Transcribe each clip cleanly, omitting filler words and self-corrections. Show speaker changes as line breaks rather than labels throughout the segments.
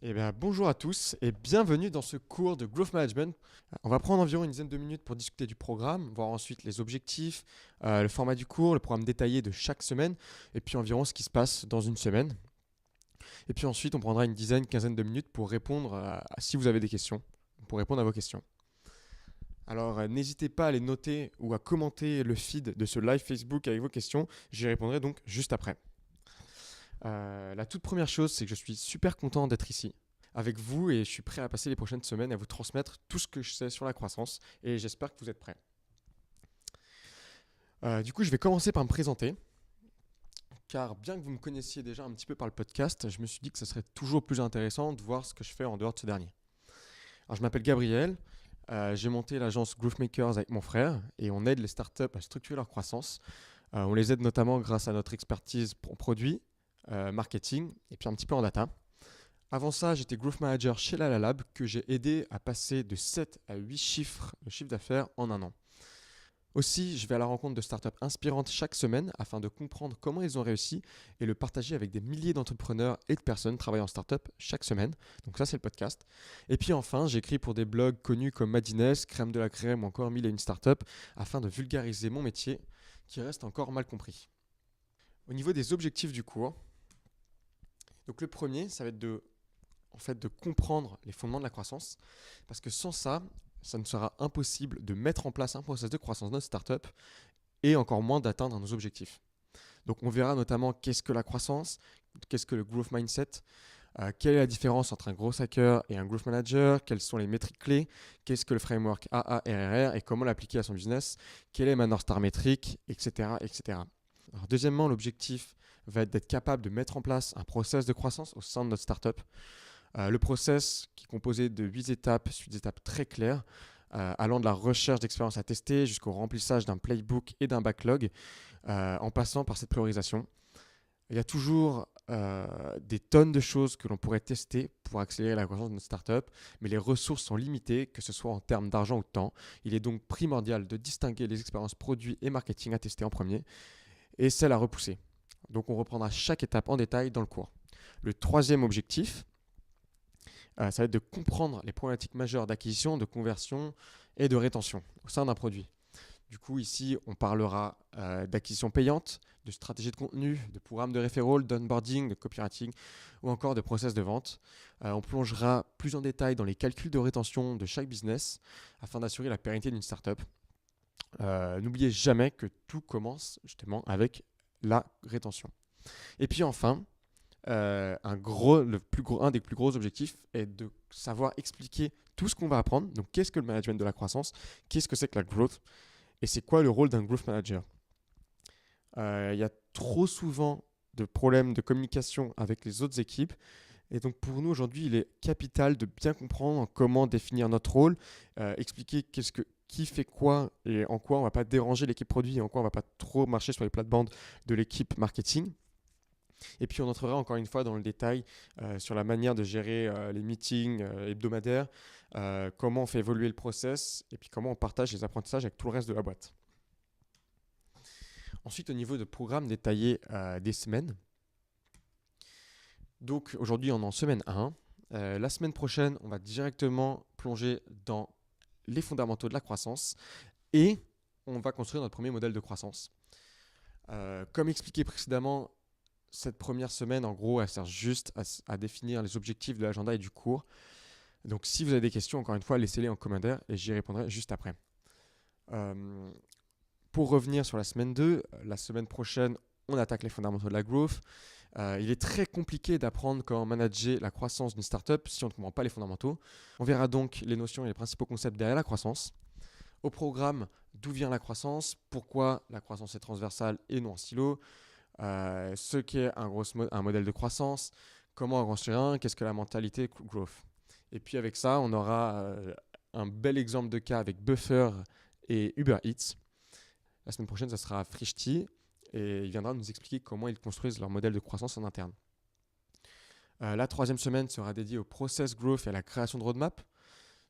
Eh bien, bonjour à tous et bienvenue dans ce cours de Growth Management. On va prendre environ une dizaine de minutes pour discuter du programme, voir ensuite les objectifs, le format du cours, le programme détaillé de chaque semaine et puis environ ce qui se passe dans une semaine. Et puis ensuite, on prendra une dizaine, quinzaine de minutes pour répondre si vous avez des questions, pour répondre à vos questions. Alors, n'hésitez pas à les noter ou à commenter le feed de ce live Facebook avec vos questions. J'y répondrai donc juste après. La toute première chose, c'est que je suis super content d'être ici avec vous et je suis prêt à passer les prochaines semaines à vous transmettre tout ce que je sais sur la croissance et j'espère que vous êtes prêts. Du coup, je vais commencer par me présenter car bien que vous me connaissiez déjà un petit peu par le podcast, je me suis dit que ce serait toujours plus intéressant de voir ce que je fais en dehors de ce dernier. Alors, je m'appelle Gabriel, j'ai monté l'agence Growth Makers avec mon frère et on aide les startups à structurer leur croissance. On les aide notamment grâce à notre expertise en produits, marketing et puis un petit peu en data. Avant ça, j'étais Growth Manager chez Lalalab que j'ai aidé à passer de 7 à 8 chiffres de chiffre d'affaires en un an. Aussi, je vais à la rencontre de startups inspirantes chaque semaine afin de comprendre comment ils ont réussi et le partager avec des milliers d'entrepreneurs et de personnes travaillant en startup chaque semaine. Donc ça, c'est le podcast. Et puis enfin, j'écris pour des blogs connus comme Madines, Crème de la Crème ou encore 1001 startups afin de vulgariser mon métier qui reste encore mal compris. Au niveau des objectifs du cours, donc le premier, ça va être de comprendre les fondements de la croissance, parce que sans ça, ça ne sera impossible de mettre en place un process de croissance dans notre startup et encore moins d'atteindre nos objectifs. Donc on verra notamment qu'est-ce que la croissance, qu'est-ce que le growth mindset, quelle est la différence entre un growth hacker et un growth manager, quelles sont les métriques clés, qu'est-ce que le framework AARRR et comment l'appliquer à son business, quelle est ma North Star métrique, etc. etc. Alors, deuxièmement, l'objectif va être d'être capable de mettre en place un process de croissance au sein de notre startup. Le process qui est composé de 8 étapes, suite d'étapes très claires, allant de la recherche d'expériences à tester jusqu'au remplissage d'un playbook et d'un backlog, en passant par cette priorisation. Il y a toujours des tonnes de choses que l'on pourrait tester pour accélérer la croissance de notre startup, mais les ressources sont limitées, que ce soit en termes d'argent ou de temps. Il est donc primordial de distinguer les expériences produits et marketing à tester en premier et celles à repousser. Donc on reprendra chaque étape en détail dans le cours. Le troisième objectif, ça va être de comprendre les problématiques majeures d'acquisition, de conversion et de rétention au sein d'un produit. Du coup, ici, on parlera d'acquisition payante, de stratégie de contenu, de programme de referral, d'onboarding, de copywriting ou encore de process de vente. On plongera plus en détail dans les calculs de rétention de chaque business afin d'assurer la pérennité d'une startup. N'oubliez jamais que tout commence justement avec la rétention. Et puis enfin, un des plus gros objectifs est de savoir expliquer tout ce qu'on va apprendre. Donc, qu'est-ce que le management de la croissance? Qu'est-ce que c'est que la growth? Et c'est quoi le rôle d'un growth manager? Il y a trop souvent de problèmes de communication avec les autres équipes. Et donc, pour nous, aujourd'hui, il est capital de bien comprendre comment définir notre rôle, expliquer qui fait quoi et en quoi on ne va pas déranger l'équipe produit et en quoi on ne va pas trop marcher sur les plates-bandes de l'équipe marketing. Et puis on entrera encore une fois dans le détail sur la manière de gérer les meetings hebdomadaires, comment on fait évoluer le process et puis comment on partage les apprentissages avec tout le reste de la boîte. Ensuite, au niveau de programme détaillé des semaines. Donc aujourd'hui, on est en semaine 1. La semaine prochaine, on va directement plonger dans les fondamentaux de la croissance et on va construire notre premier modèle de croissance. Comme expliqué précédemment, cette première semaine, en gros, elle sert juste à définir les objectifs de l'agenda et du cours. Donc, si vous avez des questions, encore une fois, laissez-les en commentaire et j'y répondrai juste après. Pour revenir sur la semaine 2, la semaine prochaine, on attaque les fondamentaux de la growth. Il est très compliqué d'apprendre comment manager la croissance d'une startup si on ne comprend pas les fondamentaux. On verra donc les notions et les principaux concepts derrière la croissance. Au programme, d'où vient la croissance, pourquoi la croissance est transversale et non en silo, ce qu'est un modèle de croissance, comment en construire un, qu'est-ce que la mentalité growth. Et puis avec ça, on aura un bel exemple de cas avec Buffer et Uber Eats. La semaine prochaine, ça sera Frishti et il viendra nous expliquer comment ils construisent leur modèle de croissance en interne. La troisième semaine sera dédiée au process growth et à la création de roadmap.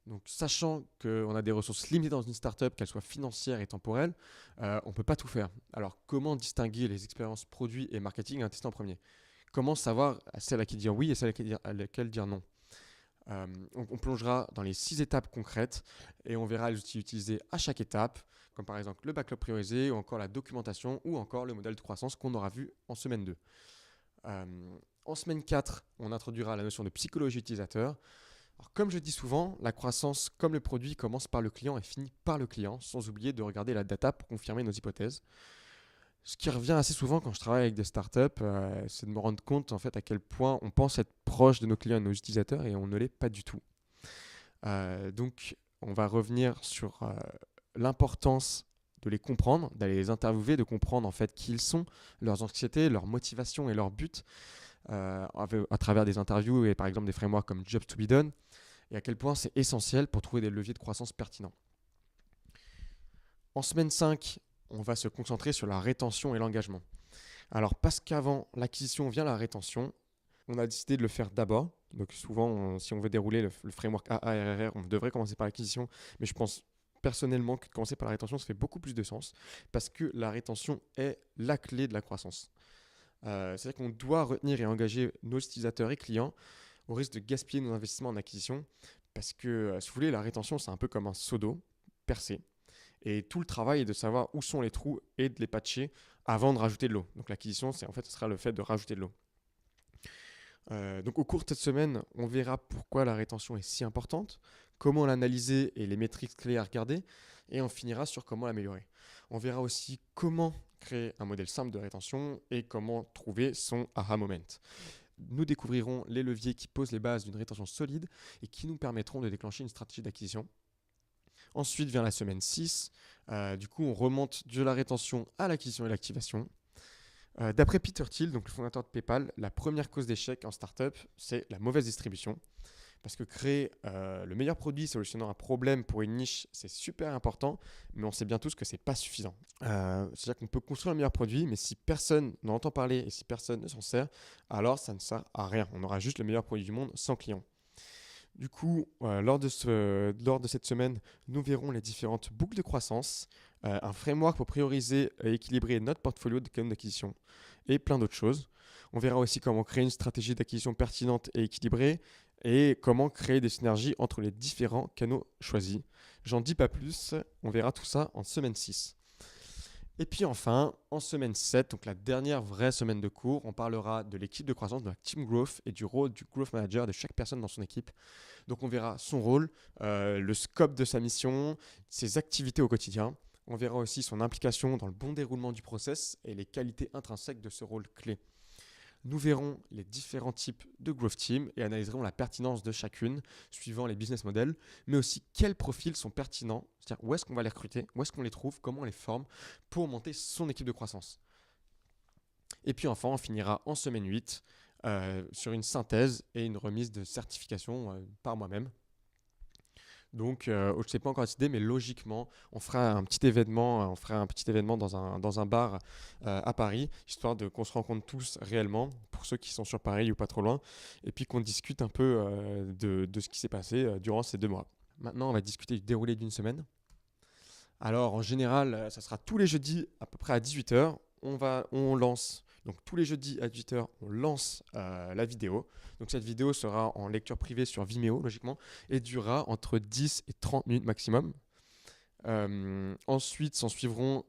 Donc, sachant qu'on a des ressources limitées dans une startup, qu'elles soient financières et temporelles, on ne peut pas tout faire. Alors, comment distinguer les expériences produits et marketing à tester en premier? Comment savoir celle à qui dire oui et celle à laquelle dire non? On plongera dans les 6 étapes concrètes et on verra les outils utilisés à chaque étape, comme par exemple le backlog priorisé ou encore la documentation ou encore le modèle de croissance qu'on aura vu en semaine 2. En semaine 4, on introduira la notion de psychologie utilisateur. Alors, comme je dis souvent, la croissance, comme le produit, commence par le client et finit par le client, sans oublier de regarder la data pour confirmer nos hypothèses. Ce qui revient assez souvent quand je travaille avec des startups, c'est de me rendre compte en fait à quel point on pense être proche de nos clients et de nos utilisateurs et on ne l'est pas du tout. Donc, on va revenir sur l'importance de les comprendre, d'aller les interviewer, de comprendre en fait qui ils sont, leurs anxiétés, leurs motivations et leurs buts à travers des interviews et par exemple des frameworks comme Jobs to be Done, et à quel point c'est essentiel pour trouver des leviers de croissance pertinents. En semaine 5, on va se concentrer sur la rétention et l'engagement. Alors parce qu'avant l'acquisition vient la rétention, on a décidé de le faire d'abord. Donc souvent, si on veut dérouler le framework AARR, on devrait commencer par l'acquisition, mais je pense personnellement que de commencer par la rétention, ça fait beaucoup plus de sens parce que la rétention est la clé de la croissance. C'est-à-dire qu'on doit retenir et engager nos utilisateurs et clients au risque de gaspiller nos investissements en acquisition parce que, si vous voulez, la rétention, c'est un peu comme un seau d'eau percé. Et tout le travail est de savoir où sont les trous et de les patcher avant de rajouter de l'eau. Donc l'acquisition, ce sera le fait de rajouter de l'eau. Donc au cours de cette semaine, on verra pourquoi la rétention est si importante, comment l'analyser et les métriques clés à regarder, et on finira sur comment l'améliorer. On verra aussi comment créer un modèle simple de rétention et comment trouver son aha moment. Nous découvrirons les leviers qui posent les bases d'une rétention solide et qui nous permettront de déclencher une stratégie d'acquisition. Ensuite vient la semaine 6. Du coup, on remonte de la rétention à l'acquisition et l'activation. D'après Peter Thiel, donc le fondateur de PayPal, la première cause d'échec en startup, c'est la mauvaise distribution. Parce que créer le meilleur produit solutionnant un problème pour une niche, c'est super important, mais on sait bien tous que ce n'est pas suffisant. C'est-à-dire qu'on peut construire le meilleur produit, mais si personne n'en entend parler et si personne ne s'en sert, alors ça ne sert à rien. On aura juste le meilleur produit du monde sans client. Du coup, lors de cette semaine, nous verrons les différentes boucles de croissance, un framework pour prioriser et équilibrer notre portfolio de canaux d'acquisition et plein d'autres choses. On verra aussi comment créer une stratégie d'acquisition pertinente et équilibrée et comment créer des synergies entre les différents canaux choisis. J'en dis pas plus, on verra tout ça en semaine 6. Et puis enfin, en semaine 7, donc la dernière vraie semaine de cours, on parlera de l'équipe de croissance, de la team growth et du rôle du growth manager de chaque personne dans son équipe. Donc on verra son rôle, le scope de sa mission, ses activités au quotidien. On verra aussi son implication dans le bon déroulement du process et les qualités intrinsèques de ce rôle clé. Nous verrons les différents types de growth team et analyserons la pertinence de chacune, suivant les business models, mais aussi quels profils sont pertinents, c'est-à-dire où est-ce qu'on va les recruter, où est-ce qu'on les trouve, comment on les forme pour monter son équipe de croissance. Et puis enfin, on finira en semaine 8 sur une synthèse et une remise de certification par moi-même. Donc, je ne sais pas encore décidé, mais logiquement, on fera un petit événement, dans un bar à Paris, histoire qu'on se rencontre tous réellement, pour ceux qui sont sur Paris ou pas trop loin, et puis qu'on discute un peu de ce qui s'est passé durant ces 2 mois. Maintenant, on va discuter du déroulé d'une semaine. Alors, en général, ça sera tous les jeudis à peu près à 18h. On lance. Donc tous les jeudis à 18h, on lance la vidéo. Donc cette vidéo sera en lecture privée sur Vimeo, logiquement, et durera entre 10 et 30 minutes maximum. Ensuite, s'en suivront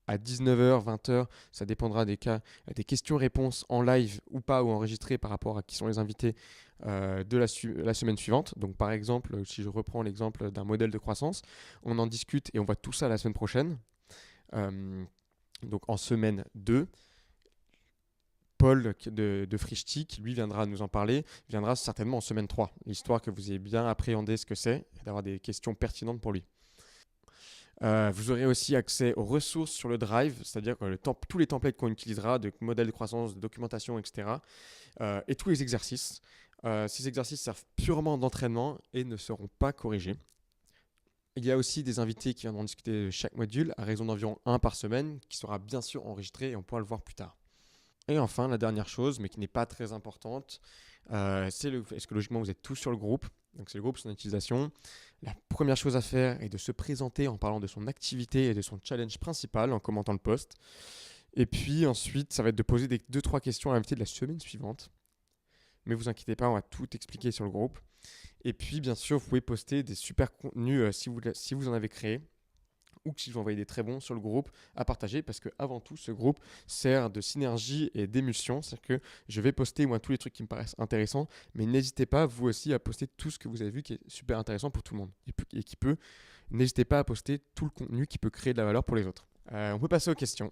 à 19h, 20h, ça dépendra des cas, des questions-réponses en live ou pas, ou enregistrées par rapport à qui sont les invités de la semaine suivante. Donc par exemple, si je reprends l'exemple d'un modèle de croissance, on en discute et on voit tout ça la semaine prochaine. Donc en semaine 2. Paul de Frischti, qui lui viendra nous en parler, viendra certainement en semaine 3, histoire que vous ayez bien appréhendé ce que c'est et d'avoir des questions pertinentes pour lui. Vous aurez aussi accès aux ressources sur le Drive, c'est-à-dire que tous les templates qu'on utilisera, de modèles de croissance, de documentation, etc. Et tous les exercices. Ces exercices servent purement d'entraînement et ne seront pas corrigés. Il y a aussi des invités qui viendront discuter de chaque module, à raison d'environ 1 par semaine, qui sera bien sûr enregistré et on pourra le voir plus tard. Et enfin, la dernière chose, mais qui n'est pas très importante, est-ce que logiquement vous êtes tous sur le groupe? Donc c'est le groupe, son utilisation. La première chose à faire est de se présenter en parlant de son activité et de son challenge principal en commentant le post. Et puis ensuite, ça va être de poser 2-3 questions à l'invité de la semaine suivante. Mais vous inquiétez pas, on va tout expliquer sur le groupe. Et puis, bien sûr, vous pouvez poster des super contenus si vous en avez créé ou si vous envoyez des très bons sur le groupe à partager parce que avant tout ce groupe sert de synergie et d'émulsion, c'est-à-dire que je vais poster moi tous les trucs qui me paraissent intéressants, mais n'hésitez pas vous aussi à poster tout ce que vous avez vu qui est super intéressant pour tout le monde et qui peut, n'hésitez pas à poster tout le contenu qui peut créer de la valeur pour les autres. On peut passer aux questions.